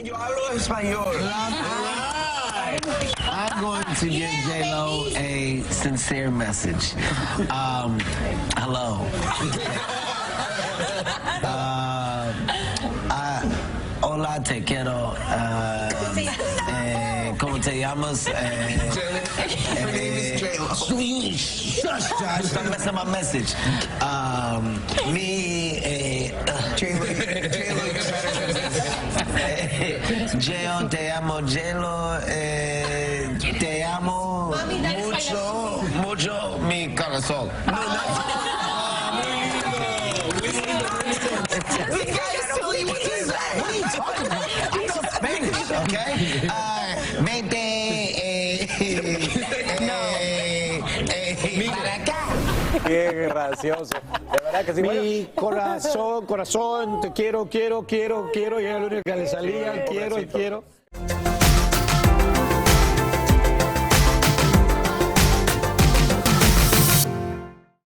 Yo hablo español. I'm going to give J-Lo a sincere message. Hello. Hola, te quiero. ¿Cómo te llamas? Shush, Josh. Don't mess up my message. J-Lo, te amo, J-Lo, te amo mucho, mucho, mi corazón. Okay? Vente para acá. Qué gracioso. De verdad que sí. Mi corazón, te quiero, y era lo único que le salía, quiero.